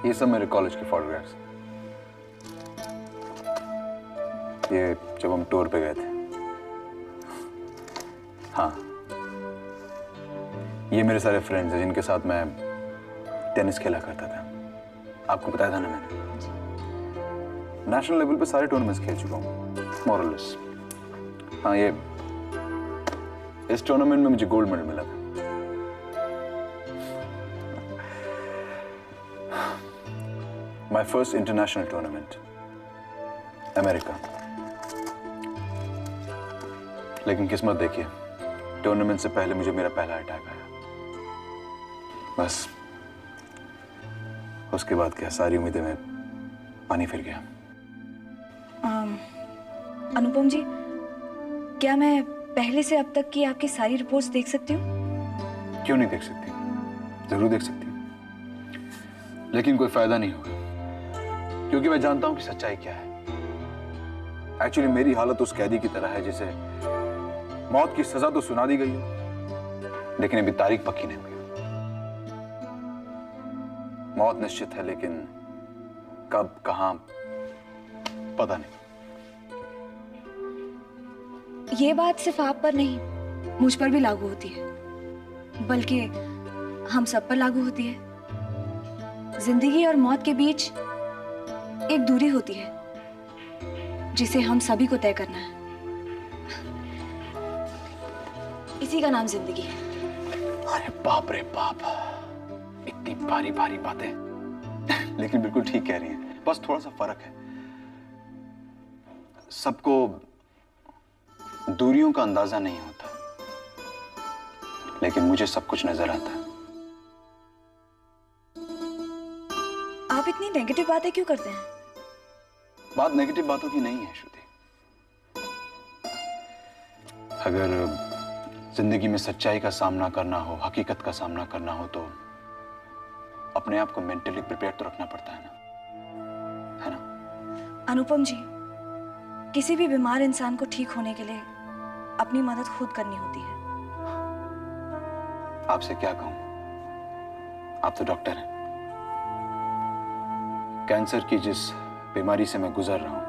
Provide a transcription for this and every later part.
ये सब मेरे कॉलेज के फोटोग्राफ्स। ये जब हम टूर पे गए थे। हाँ, ये मेरे सारे फ्रेंड्स हैं जिनके साथ मैं टेनिस खेला करता था। आपको बताया था ना मैंने। नेशनल लेवल पे सारे टूर्नामेंट्स खेल चुका हूँ मोर और लेस। हाँ, ये इस टूर्नामेंट में मुझे गोल्ड मेडल मिला था। My first international tournament, America. लेकिन किस्मत देखिए, टूर्नामेंट से पहले मुझे मेरा पहला अटैक आया। बस उसके बाद क्या, सारी उम्मीदें में पानी फिर गया। अनुपम जी, क्या मैं पहले से अब तक की आपकी सारी रिपोर्ट्स देख सकती हूँ? क्यों नहीं देख सकती? जरूर देख सकती हूँ, लेकिन कोई फायदा नहीं होगा, क्योंकि मैं जानता हूं कि सच्चाई क्या है। एक्चुअली मेरी हालत उस कैदी की तरह है जिसे मौत की सजा तो सुना दी गई हो, लेकिन अभी तारीख पक्की नहीं हुई। मौत निश्चित है, लेकिन कब, कहां, पता नहीं। ये बात सिर्फ आप पर नहीं, मुझ पर भी लागू होती है, बल्कि हम सब पर लागू होती है। जिंदगी और मौत के बीच एक दूरी होती है जिसे हम सभी को तय करना है। इसी का नाम जिंदगी है। अरे बाप रे बाप, इतनी भारी भारी बातें। लेकिन बिल्कुल ठीक कह रही हैं, बस थोड़ा सा फर्क है। सबको दूरियों का अंदाजा नहीं होता, लेकिन मुझे सब कुछ नजर आता है। आप इतनी नेगेटिव बातें क्यों करते हैं? बात नेगेटिव बातों की नहीं है श्रुति। अगर जिंदगी में सच्चाई का सामना करना हो, हकीकत का सामना करना हो, तो अपने आप को मेंटली प्रिपेयर तो रखना पड़ता है ना, है ना? अनुपम जी, किसी भी बीमार इंसान को ठीक होने के लिए अपनी मदद खुद करनी होती है। आपसे क्या कहूं, आप तो डॉक्टर हैं। कैंसर की जिस बीमारी से मैं गुजर रहा हूं,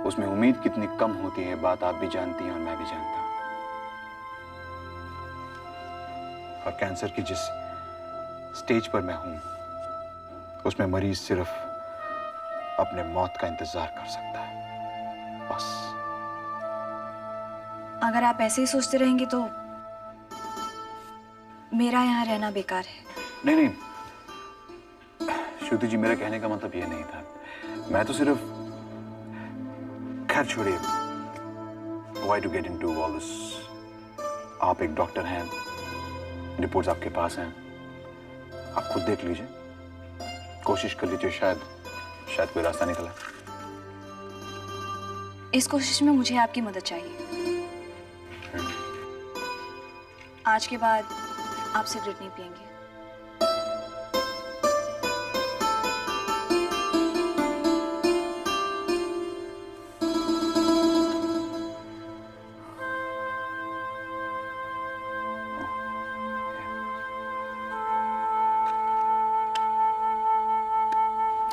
उसमें उम्मीद कितनी कम होती है, बात आप भी जानती हैं और मैं भी जानता हूं। और कैंसर की जिस स्टेज पर मैं हूं, उसमें मरीज सिर्फ अपने मौत का इंतजार कर सकता है, बस। अगर आप ऐसे ही सोचते रहेंगे तो मेरा यहाँ रहना बेकार है। नहीं नहीं श्रुति जी, मेरा कहने का मतलब ये नहीं था। मैं तो सिर्फ, खैर छोड़िए, why to get into all this. आप एक डॉक्टर हैं, रिपोर्ट्स आपके पास हैं, आप खुद देख लीजिए, कोशिश कर लीजिए, शायद कोई रास्ता निकला। इस कोशिश में मुझे आपकी मदद चाहिए। आज के बाद आप सिगरेट नहीं पिएंगे।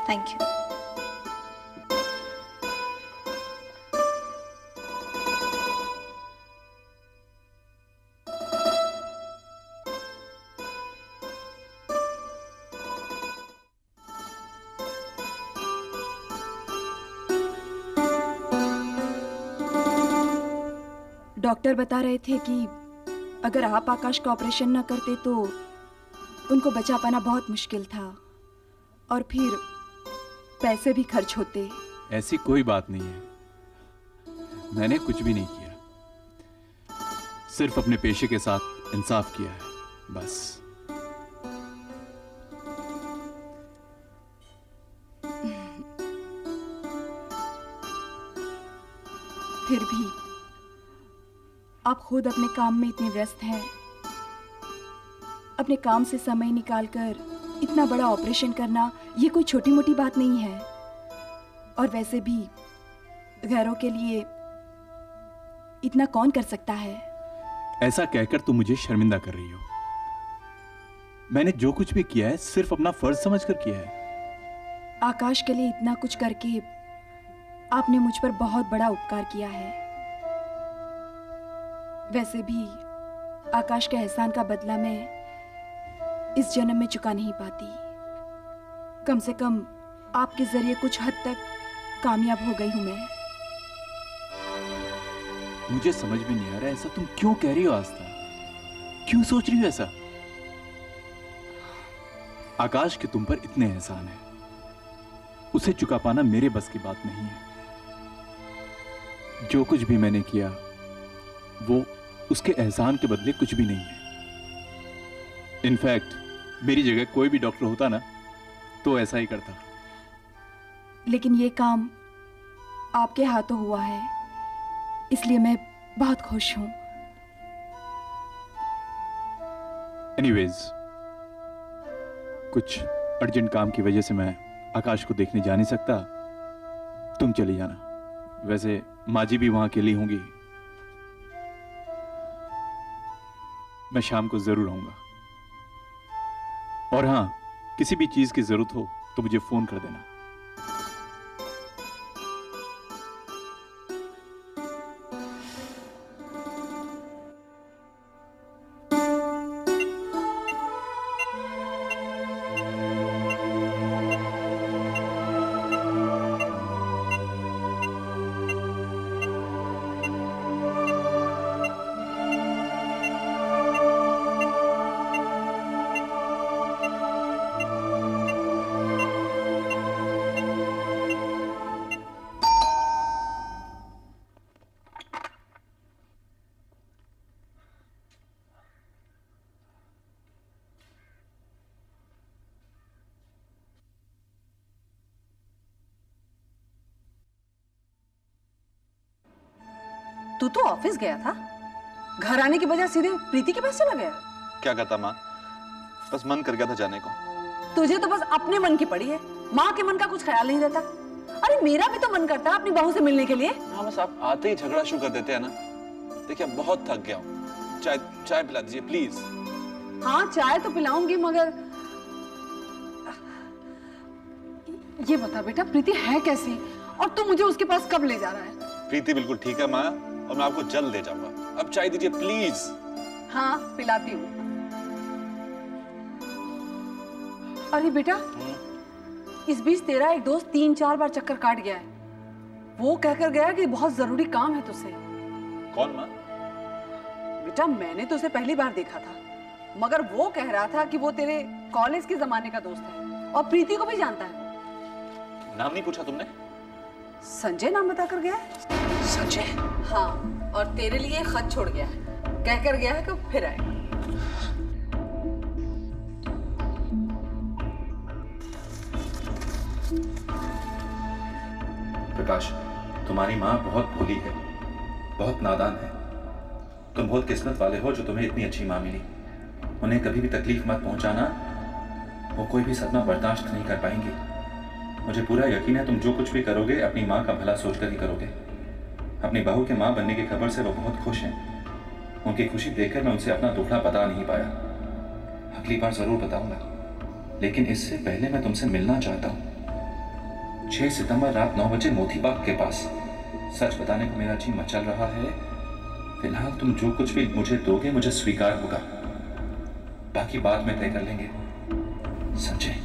Thank you. डॉक्टर बता रहे थे कि अगर आप आकाश का ऑपरेशन न करते तो उनको बचा पाना बहुत मुश्किल था, और फिर पैसे भी खर्च होते। ऐसी कोई बात नहीं है, मैंने कुछ भी नहीं किया, सिर्फ अपने पेशे के साथ इंसाफ किया है, बस। फिर भी आप खुद अपने काम में इतने व्यस्त हैं, अपने काम से समय निकालकर इतना बड़ा ऑपरेशन करना ये कोई छोटी मोटी बात नहीं है। और वैसे भी गैरों के लिए इतना कौन कर सकता है? ऐसा कहकर तुम मुझे शर्मिंदा कर रही हो। मैंने जो कुछ भी किया है सिर्फ अपना फर्ज समझकर किया है। आकाश के लिए इतना कुछ करके आपने मुझ पर बहुत बड़ा उपकार किया है। वैसे भी आकाश के एहसान का बदला मैं इस जन्म में चुका नहीं पाती। कम से कम आपके जरिए कुछ हद तक कामयाब हो गई हूं मैं। मुझे समझ में नहीं आ रहा ऐसा तुम क्यों कह रही हो आस्था? क्यों सोच रही हो ऐसा? आकाश के तुम पर इतने एहसान है, उसे चुका पाना मेरे बस की बात नहीं है। जो कुछ भी मैंने किया वो उसके एहसान के बदले कुछ भी नहीं है। इनफैक्ट मेरी जगह कोई भी डॉक्टर होता ना तो ऐसा ही करता। लेकिन ये काम आपके हाथों हुआ है, इसलिए मैं बहुत खुश हूं। एनीवेज, कुछ अर्जेंट काम की वजह से मैं आकाश को देखने जा नहीं सकता। तुम चली जाना। वैसे माँ जी भी वहां अकेली होंगी। मैं शाम को जरूर आऊंगा। और हां, किसी भी चीज की जरूरत हो तो मुझे फोन कर देना। तू तो ऑफिस गया था, घर आने की बजाय सीधे प्रीति के पास चला गया। क्या कहता माँ, बस मन कर गया था जाने को। तुझे तो बस अपने मन की पड़ी है, माँ के मन का कुछ ख्याल नहीं रहता। अरे मेरा भी तो मन करता है अपनी बहू से मिलने के लिए। हाँ, बस आप आते ही झगड़ा शुरू कर देते हैं ना। देखिए बहुत थक गया हूँ, चाय चाय पिला दीजिए प्लीज। हाँ चाय तो पिलाऊंगी, मगर ये बता बेटा प्रीति है कैसी, और तू मुझे उसके पास कब ले जा रहा है? प्रीति बिल्कुल ठीक है माँ, और मैं आपको जल्द ले जाऊंगा। अब चाय दीजिए प्लीज। हाँ पिलाती हूँ। अरे बेटा, इस बीच तेरा एक दोस्त 3-4 बार चक्कर काट गया है। वो कहकर गया कि बहुत जरूरी काम है तुझसे। कौन माँ? बेटा मैंने तो उसे पहली बार देखा था, मगर वो कह रहा था कि वो तेरे कॉलेज के जमाने का दोस्त है और प्रीति को भी जानता है। नाम नहीं पूछा तुमने? संजय नाम बताकर गया है। संजय? हाँ, और तेरे लिए खत छोड़ गया है, कहकर गया है कि फिर आएगा। प्रकाश, तुम्हारी माँ बहुत भोली है, बहुत नादान है। तुम बहुत किस्मत वाले हो जो तुम्हें इतनी अच्छी माँ मिली। उन्हें कभी भी तकलीफ मत पहुंचाना, वो कोई भी सदमा बर्दाश्त नहीं कर पाएंगी। मुझे पूरा यकीन है तुम जो कुछ भी करोगे अपनी माँ का भला सोचकर ही करोगे। अपनी बहू के माँ बनने की खबर से वो बहुत खुश हैं। उनकी खुशी देखकर मैं उनसे अपना दुखड़ा बता नहीं पाया। अगली बार जरूर बताऊंगा, लेकिन इससे पहले मैं तुमसे मिलना चाहता हूँ। 6 सितंबर रात 9 बजे मोती बाग के पास। सच बताने को मेरा जी मचल रहा है। फिलहाल तुम जो कुछ भी मुझे दोगे मुझे स्वीकार होगा, बाकी बाद में तय कर लेंगे। संजय।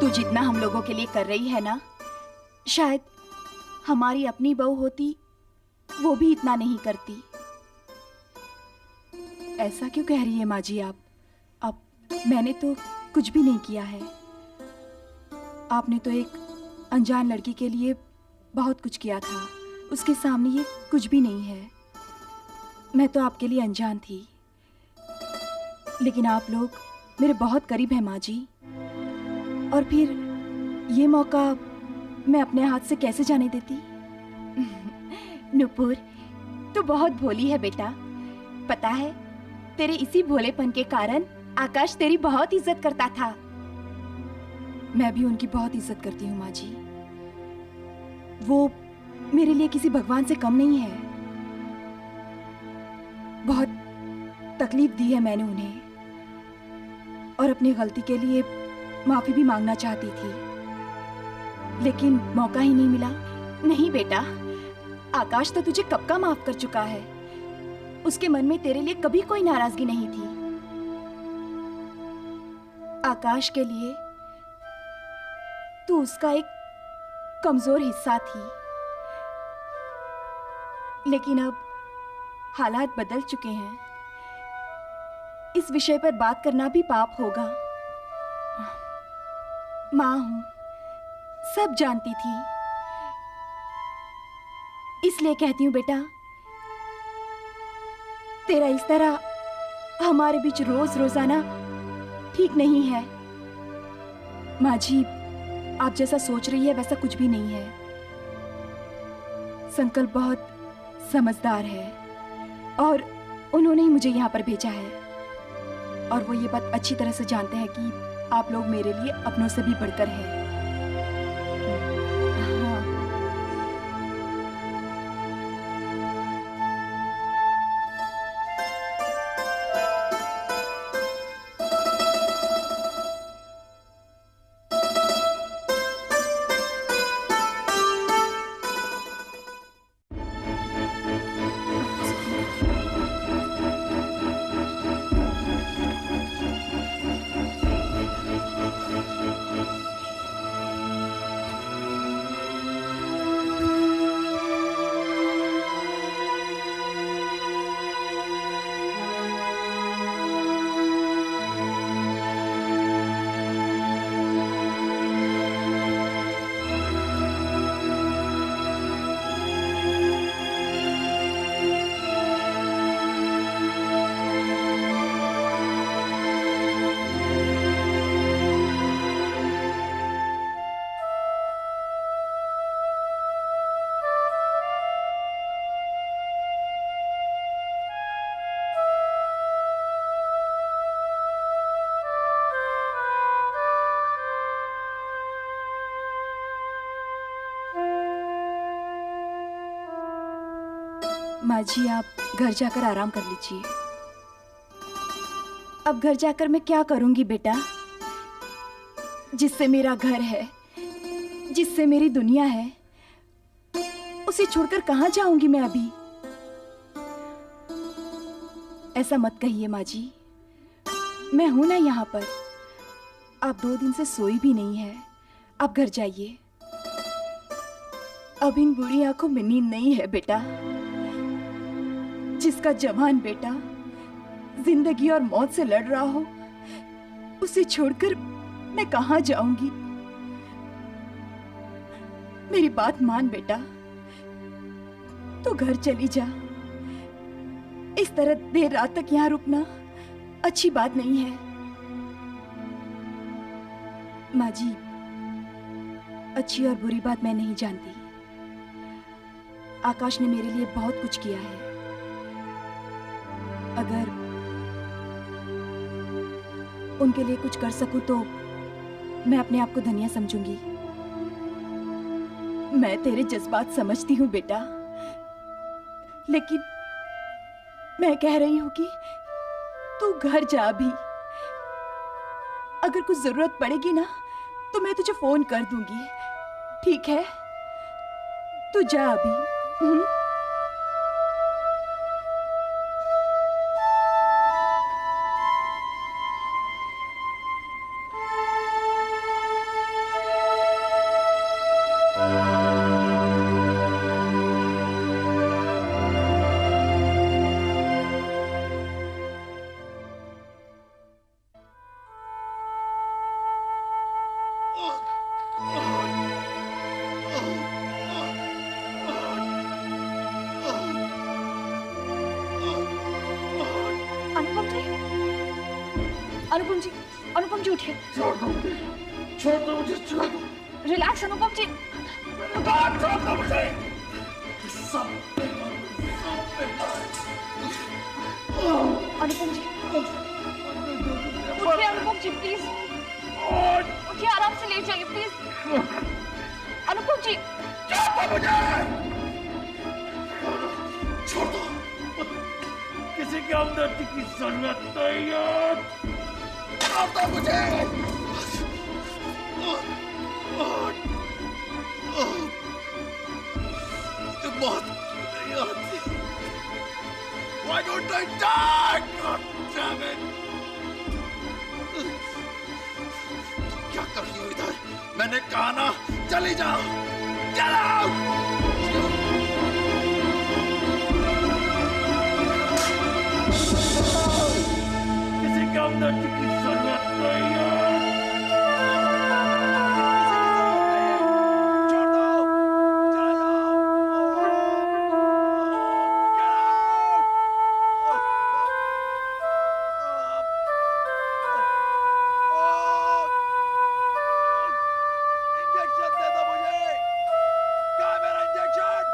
तू जितना हम लोगों के लिए कर रही है ना, शायद हमारी अपनी बहू होती वो भी इतना नहीं करती। ऐसा क्यों कह रही है माँ जी आप मैंने तो कुछ भी नहीं किया है। आपने तो एक अनजान लड़की के लिए बहुत कुछ किया था, उसके सामने ये कुछ भी नहीं है। मैं तो आपके लिए अनजान थी, लेकिन आप लोग मेरे बहुत करीब हैं माँ जी। और फिर ये मौका मैं अपने हाथ से कैसे जाने देती? नुपुर, तू बहुत भोली है बेटा। पता है, तेरे इसी भोलेपन के कारण आकाश तेरी बहुत इज्जत करता था। मैं भी उनकी बहुत इज्जत करती हूँ माँ जी। वो मेरे लिए किसी भगवान से कम नहीं है। बहुत तकलीफ दी है मैंने उन्हें, और अपनी गलती के लिए माफी भी मांगना चाहती थी, लेकिन मौका ही नहीं मिला। नहीं बेटा, आकाश तो तुझे कब का माफ कर चुका है। उसके मन में तेरे लिए कभी कोई नाराजगी नहीं थी। आकाश के लिए तू उसका एक कमजोर हिस्सा थी, लेकिन अब हालात बदल चुके हैं। इस विषय पर बात करना भी पाप होगा। मां हूं, सब जानती थी, इसलिए कहती हूं बेटा, तेरा इस तरह हमारे बीच रोज रोजाना ठीक नहीं है। माँ जी, आप जैसा सोच रही है वैसा कुछ भी नहीं है। संकल्प बहुत समझदार है और उन्होंने ही मुझे यहाँ पर भेजा है, और वो ये बात अच्छी तरह से जानते हैं कि आप लोग मेरे लिए अपनों से भी बढ़कर हैं। हाँ। माँ जी, आप घर जाकर आराम कर लीजिए। अब घर जाकर मैं क्या करूंगी बेटा? जिससे मेरा घर है, जिससे मेरी दुनिया है, उसे छोड़कर कहाँ जाऊंगी मैं अभी? ऐसा मत कहिए माँ जी, मैं हूं ना यहाँ पर। आप 2 दिन से सोई भी नहीं है, आप घर जाइए। अब इन बुरी आंखों में नींद नहीं है बेटा। जिसका जवान बेटा जिंदगी और मौत से लड़ रहा हो, उसे छोड़कर मैं कहां जाऊंगी? मेरी बात मान बेटा, तो घर चली जा। इस तरह देर रात तक यहां रुकना अच्छी बात नहीं है। माँ जी, अच्छी और बुरी बात मैं नहीं जानती। आकाश ने मेरे लिए बहुत कुछ किया है। अगर उनके लिए कुछ कर सकूं तो मैं अपने आप को धन्य समझूंगी। मैं तेरे जज्बात समझती हूं बेटा, लेकिन मैं कह रही हूं कि तू घर जा अभी। अगर कुछ जरूरत पड़ेगी ना तो मैं तुझे फोन कर दूंगी, ठीक है? तू जा अभी। अनुपम जी उठिए। छोड़ दो मुझे, छोड़ दो मुझे, छोड़ दो। रिलैक्स अनुपम जी। छोड़ दो मुझे। सब अनुपम जी उठिए, अनुपम जी प्लीज उठिए, आराम से ले जाइए प्लीज। अनुपम जी छोड़ दो मुझे, छोड़ दो। किसी के हमदर्दी की जरूरत नहीं है। छोड़ दो मुझे। मुझे मौत नहीं आती। Why don't I die? God damn it! तुम क्या कर रही हो इधर? मैंने कहा ना, चली जाओ। Get out! किसी के हमदर्दी की जरूरत नहीं है। छोड़ दो, चले जाओ। इंजेक्शन दे दो मुझे। कहाँ है मेरा इंजेक्शन?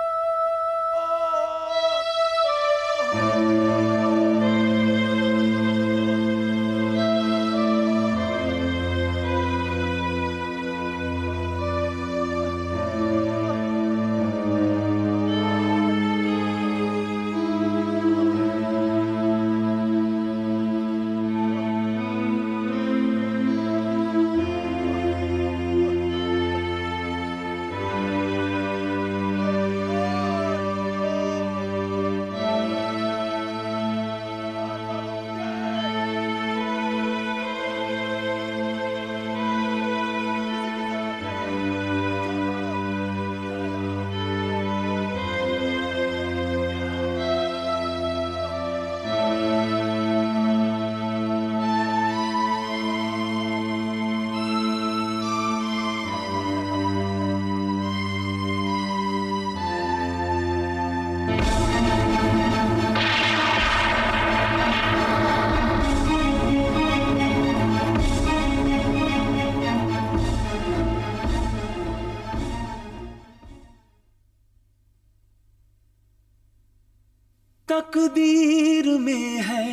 तकदीर में है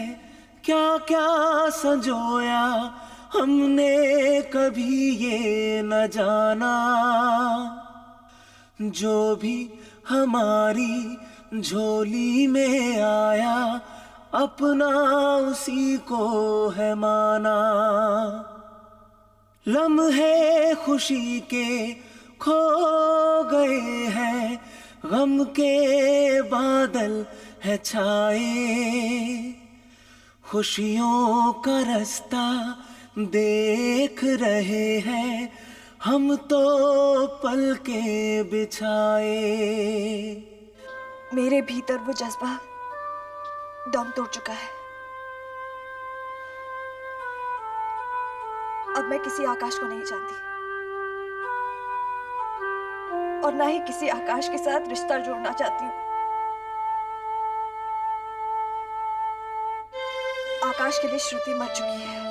क्या क्या संजोया, हमने कभी ये न जाना। जो भी हमारी झोली में आया, अपना उसी को है माना। लम्हे खुशी के खो गए हैं, गम के बादल है छाए। खुशियों का रास्ता देख रहे हैं, हम तो पल के बिछाए। मेरे भीतर वो जज्बा दम तोड़ चुका है। अब मैं किसी आकाश को नहीं जानती और ना ही किसी आकाश के साथ रिश्ता जोड़ना चाहती हूँ। आकाश के लिए श्रुति मर चुकी है।